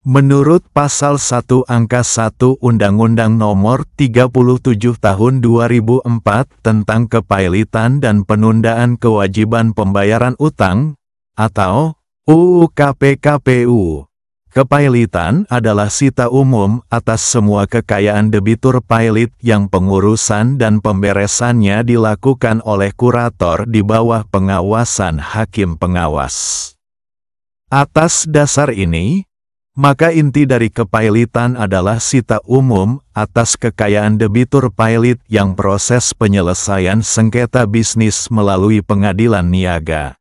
Menurut Pasal 1 Angka 1 Undang-Undang Nomor 37 Tahun 2004 tentang Kepailitan dan Penundaan Kewajiban Pembayaran Utang, atau UU KPKPU, kepailitan adalah sita umum atas semua kekayaan debitur pailit yang pengurusan dan pemberesannya dilakukan oleh kurator di bawah pengawasan hakim pengawas. Atas dasar ini, maka inti dari kepailitan adalah sita umum atas kekayaan debitur pailit yang proses penyelesaian sengketa bisnis melalui pengadilan niaga.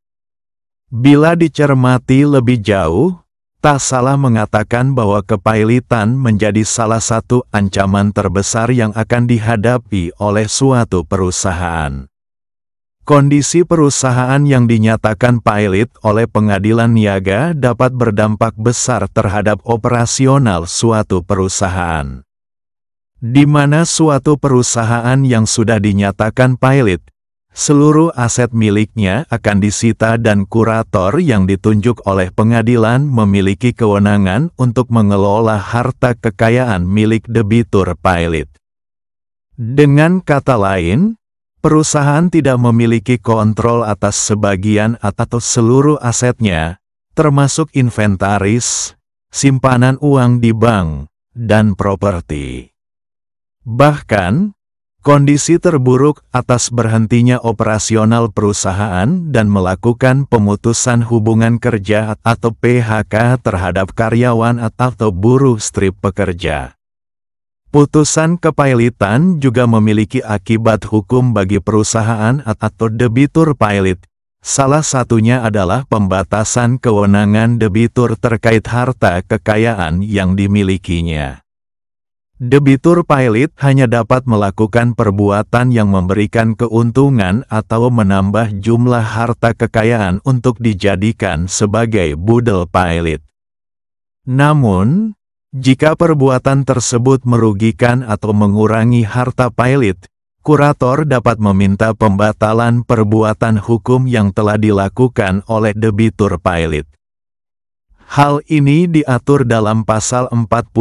Bila dicermati lebih jauh, tak salah mengatakan bahwa kepailitan menjadi salah satu ancaman terbesar yang akan dihadapi oleh suatu perusahaan. Kondisi perusahaan yang dinyatakan pailit oleh pengadilan niaga dapat berdampak besar terhadap operasional suatu perusahaan. Di mana suatu perusahaan yang sudah dinyatakan pailit, seluruh aset miliknya akan disita dan kurator yang ditunjuk oleh pengadilan memiliki kewenangan untuk mengelola harta kekayaan milik debitur pailit. Dengan kata lain, perusahaan tidak memiliki kontrol atas sebagian atau seluruh asetnya, termasuk inventaris, simpanan uang di bank, dan properti. Bahkan, kondisi terburuk atas berhentinya operasional perusahaan dan melakukan pemutusan hubungan kerja atau PHK terhadap karyawan atau buruh strip pekerja. Putusan kepailitan juga memiliki akibat hukum bagi perusahaan atau debitur pailit. Salah satunya adalah pembatasan kewenangan debitur terkait harta kekayaan yang dimilikinya. Debitur pailit hanya dapat melakukan perbuatan yang memberikan keuntungan atau menambah jumlah harta kekayaan untuk dijadikan sebagai budel pailit. Namun, jika perbuatan tersebut merugikan atau mengurangi harta pailit, kurator dapat meminta pembatalan perbuatan hukum yang telah dilakukan oleh debitur pailit. Hal ini diatur dalam Pasal 41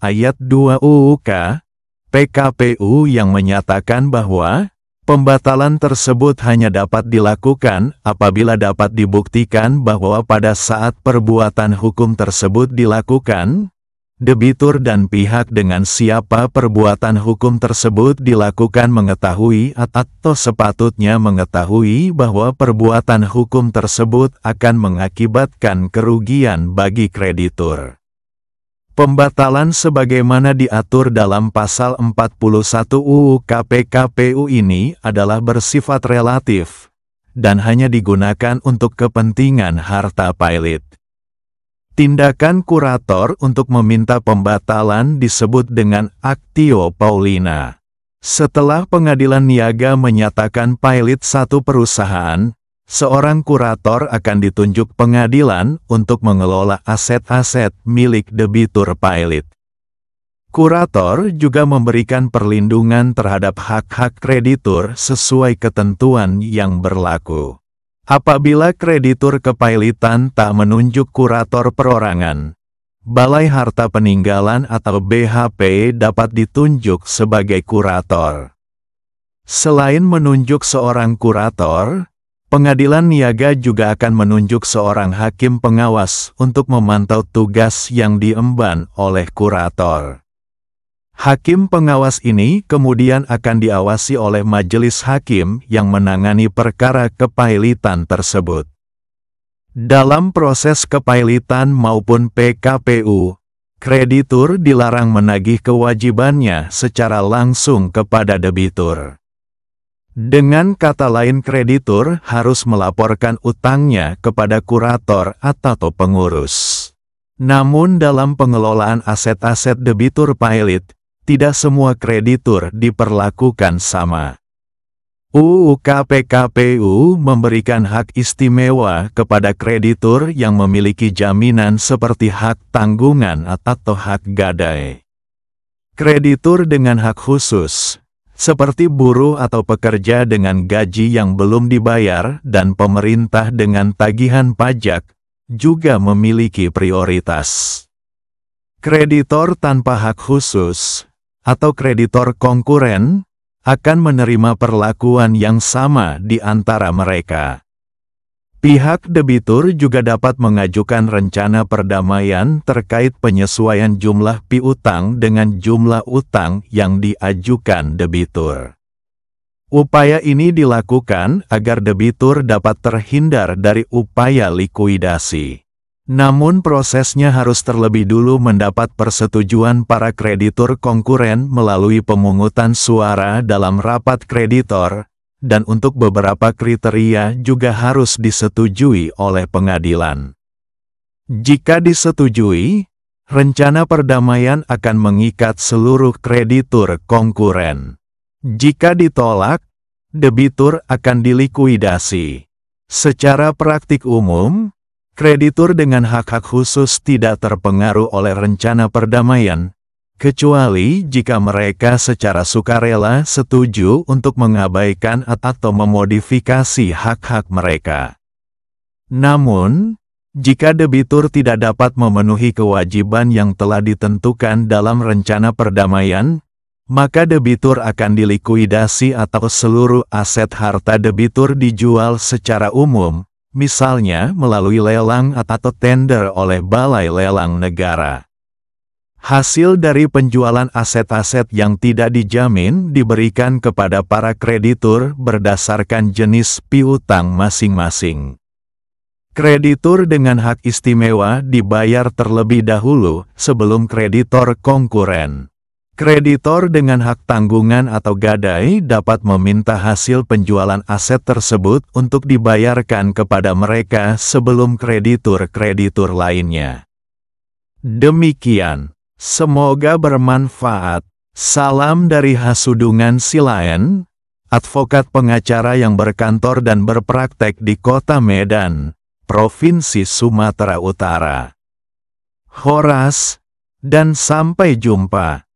Ayat 2 UU KPKPU yang menyatakan bahwa pembatalan tersebut hanya dapat dilakukan apabila dapat dibuktikan bahwa pada saat perbuatan hukum tersebut dilakukan, debitur dan pihak dengan siapa perbuatan hukum tersebut dilakukan mengetahui atau sepatutnya mengetahui bahwa perbuatan hukum tersebut akan mengakibatkan kerugian bagi kreditur. Pembatalan sebagaimana diatur dalam Pasal 41 UU KPKPU ini adalah bersifat relatif, dan hanya digunakan untuk kepentingan harta pailit. Tindakan kurator untuk meminta pembatalan disebut dengan actio paulina. Setelah pengadilan niaga menyatakan pailit satu perusahaan, seorang kurator akan ditunjuk pengadilan untuk mengelola aset-aset milik debitur pailit. Kurator juga memberikan perlindungan terhadap hak-hak kreditur sesuai ketentuan yang berlaku. Apabila kreditur kepailitan tak menunjuk kurator perorangan, Balai Harta Peninggalan atau BHP dapat ditunjuk sebagai kurator. Selain menunjuk seorang kurator, pengadilan niaga juga akan menunjuk seorang hakim pengawas untuk memantau tugas yang diemban oleh kurator. Hakim pengawas ini kemudian akan diawasi oleh majelis hakim yang menangani perkara kepailitan tersebut. Dalam proses kepailitan maupun PKPU, kreditur dilarang menagih kewajibannya secara langsung kepada debitur. Dengan kata lain, kreditur harus melaporkan utangnya kepada kurator atau pengurus. Namun dalam pengelolaan aset-aset debitur pailit, tidak semua kreditur diperlakukan sama. UU KPKPU memberikan hak istimewa kepada kreditur yang memiliki jaminan seperti hak tanggungan atau hak gadai. Kreditur dengan hak khusus, seperti buruh atau pekerja dengan gaji yang belum dibayar dan pemerintah dengan tagihan pajak, juga memiliki prioritas. Kreditor tanpa hak khusus, atau kreditor konkuren, akan menerima perlakuan yang sama di antara mereka. Pihak debitur juga dapat mengajukan rencana perdamaian terkait penyesuaian jumlah piutang dengan jumlah utang yang diajukan debitur. Upaya ini dilakukan agar debitur dapat terhindar dari upaya likuidasi. Namun prosesnya harus terlebih dulu mendapat persetujuan para kreditur konkuren melalui pemungutan suara dalam rapat kreditor, dan untuk beberapa kriteria juga harus disetujui oleh pengadilan. Jika disetujui, rencana perdamaian akan mengikat seluruh kreditur konkuren. Jika ditolak, debitur akan dilikuidasi. Secara praktik umum, kreditur dengan hak-hak khusus tidak terpengaruh oleh rencana perdamaian, kecuali jika mereka secara sukarela setuju untuk mengabaikan atau memodifikasi hak-hak mereka. Namun, jika debitur tidak dapat memenuhi kewajiban yang telah ditentukan dalam rencana perdamaian, maka debitur akan dilikuidasi atau seluruh aset harta debitur dijual secara umum, misalnya melalui lelang atau tender oleh Balai Lelang Negara. Hasil dari penjualan aset-aset yang tidak dijamin diberikan kepada para kreditur berdasarkan jenis piutang masing-masing. Kreditur dengan hak istimewa dibayar terlebih dahulu sebelum kreditor konkuren. Kreditor dengan hak tanggungan atau gadai dapat meminta hasil penjualan aset tersebut untuk dibayarkan kepada mereka sebelum kreditur-kreditur lainnya. Demikian. Semoga bermanfaat. Salam dari Hasudungan Silaen, advokat pengacara yang berkantor dan berpraktek di Kota Medan, Provinsi Sumatera Utara. Horas, dan sampai jumpa.